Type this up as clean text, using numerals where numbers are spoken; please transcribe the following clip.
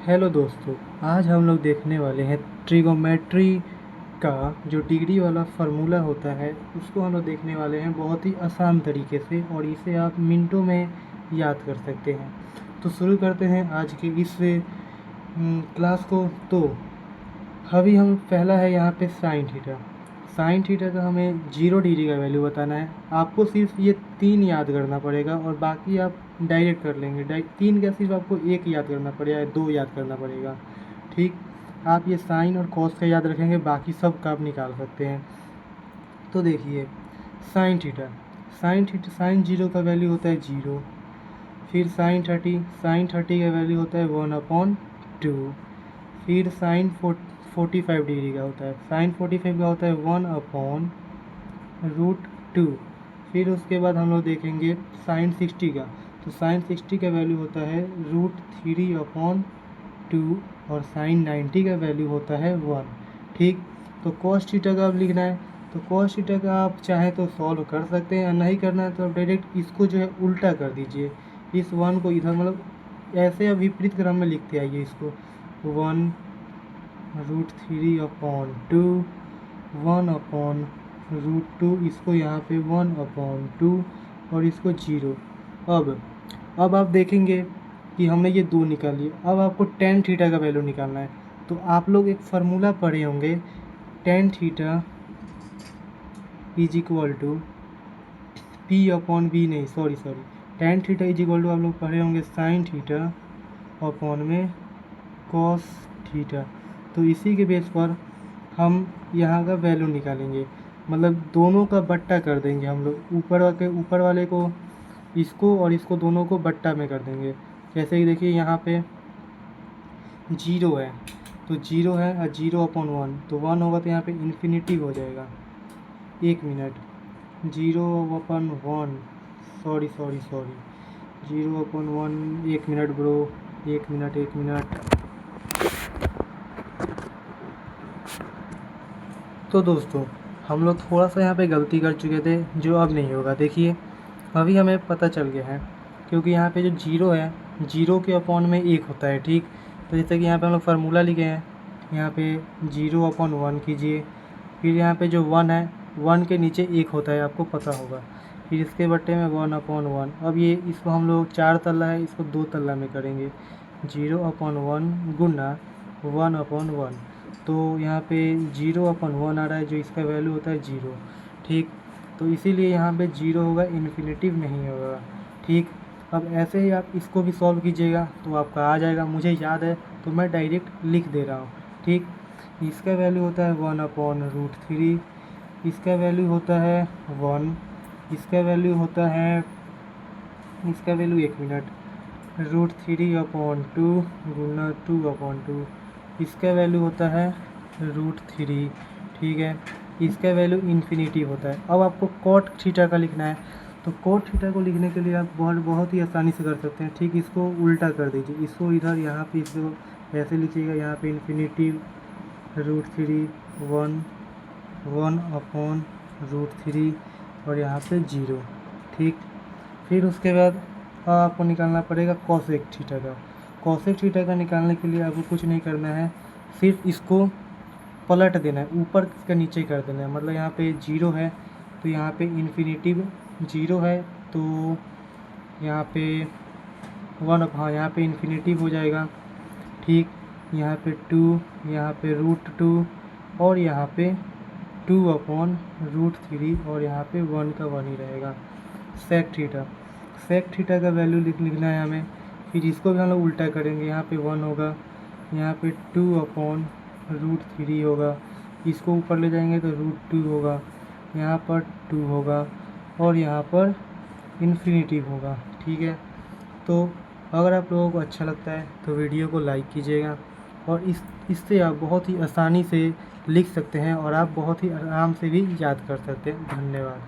Hello दोस्तों, आज हम लोग देखने वाले हैं ट्रिगोमेट्री का जो डिग्री वाला फार्मूला होता है उसको हम लोग देखने वाले हैं बहुत ही आसान तरीके से, और इसे आप मिनटों में याद कर सकते हैं। तो शुरू करते हैं आज के इस क्लास को। तो अभी हम पहला है यहाँ पे साइन थीटा। साइन थीटा का हमें 0 डिग्री का वैल्यू बताना है। आपको सिर्फ ये 3 याद करना पड़ेगा और बाकी आप डायरेक्ट कर लेंगे। 3 का सिर्फ आपको 1 याद करना पड़ेगा, 2 याद करना पड़ेगा। ठीक, आप ये साइन और कॉस का याद रखेंगे, बाकी सब का आप निकाल सकते हैं। तो देखिए साइन थीटा, साइन 0 का वैल्यू होता है 0। फिर साइन 30 का वैल्यू होता है 1/2। फिर साइन 45 डिग्री का होता है, साइन 45 का होता है 1/√2। फिर उसके बाद हम लोग देखेंगे साइन 60 का। तो साइन 60 का वैल्यू होता है √3/2 और साइन 90 का वैल्यू होता है 1। ठीक, तो कॉस थीटा का अब लिखना है। तो कॉस थीटा का आप चाहें तो सॉल्व कर सकते हैं, नहीं करना है तो आप डायरेक्ट इसको जो है उल्टा कर दीजिए। इस 1 को इधर मतलब ऐसे अब विपरीत क्रम में लिखते आइए इसको। 1√3/2, 1/√2, इसको यहाँ पे 1/2 और इसको 0। अब आप देखेंगे कि हमने ये 2 निकाल लिए। अब आपको टेन थीटा का वैल्यू निकालना है। तो आप लोग एक फार्मूला पढ़े होंगे, tan theta is equal to P/V, नहीं सॉरी tan theta is equal to आप लोग पढ़े होंगे साइन थीटा अपॉन में कॉस थीटा। तो इसी के बेस पर हम यहाँ का वैल्यू निकालेंगे, मतलब दोनों का बट्टा कर देंगे हम लोग। ऊपर वाले को इसको और इसको दोनों को बट्टा में कर देंगे। जैसे कि देखिए यहाँ पे 0 है तो 0 है और 0/1 तो 1 होगा तो यहाँ पे इन्फिनिटी हो जाएगा। 1 minute, 0/1 sorry 0/1, 1 minute bro, 1 minute. तो दोस्तों हम लोग थोड़ा सा यहाँ पे गलती कर चुके थे जो अब नहीं होगा। देखिए अभी हमें पता चल गया है, क्योंकि यहाँ पे जो 0 है, 0 के अपॉन में 1 होता है। ठीक, तो जैसे कि यहाँ पे हम लोग फार्मूला लिखे हैं, यहाँ पे 0/1 कीजिए। फिर यहाँ पे जो 1 है, 1 के नीचे 1 होता है, आपको पता होगा। फिर इसके बट्टे में 1/1। अब ये इसको हम लोग 4 तल्ला है, इसको 2 तल्ला में करेंगे। 0/1 गुना 1/1, तो यहाँ पे 0/1 आ रहा है, जो इसका वैल्यू होता है 0। ठीक, तो इसीलिए यहाँ पे 0 होगा, इन्फिनिटिव नहीं होगा। ठीक, अब ऐसे ही आप इसको भी सॉल्व कीजिएगा तो आपका आ जाएगा। मुझे याद है तो मैं डायरेक्ट लिख दे रहा हूँ। ठीक, इसका वैल्यू होता है 1/√3, इसका वैल्यू होता है 1, इसका वैल्यू होता है 1 मिनट, √3/2 गुना 2/2, इसका वैल्यू होता है √3। ठीक है, इसका वैल्यू इन्फिनिटी होता है। अब आपको कॉट थीटा का लिखना है। तो कॉट थीटा को लिखने के लिए आप बहुत ही आसानी से कर सकते हैं। ठीक, इसको उल्टा कर दीजिए, इसको इधर यहाँ पे इसको ऐसे लिखिएगा, यहाँ पे इन्फिनिटी √3 1/√3 और यहाँ पे 0। ठीक, फिर उसके बाद आपको निकालना पड़ेगा कॉसेक थीटा का। कॉसेक थीटा का निकालने के लिए आपको कुछ नहीं करना है, सिर्फ इसको पलट देना है, ऊपर का नीचे कर देना है। मतलब यहाँ पे 0 है तो यहाँ पे इन्फिनिटी 0 है तो यहाँ पे 1, हाँ यहाँ पे इन्फिनिटी हो जाएगा। ठीक, यहाँ पे 2, यहाँ पे √2 और यहाँ पे 2/√3 और यहाँ पे 1 का 1 ही रहेगा। सेक थीटा का वैल्यू लिखना है हमें। फिर इसको भी हम लोग उल्टा करेंगे, यहाँ पे 1 होगा, यहाँ पे 2/√3 होगा, इसको ऊपर ले जाएंगे तो √2 होगा, यहाँ पर 2 होगा और यहाँ पर इन्फिनिटी होगा। ठीक है, तो अगर आप लोगों को अच्छा लगता है तो वीडियो को लाइक कीजिएगा, और इससे आप बहुत ही आसानी से लिख सकते हैं और आप बहुत ही आराम से भी याद कर सकते हैं। धन्यवाद।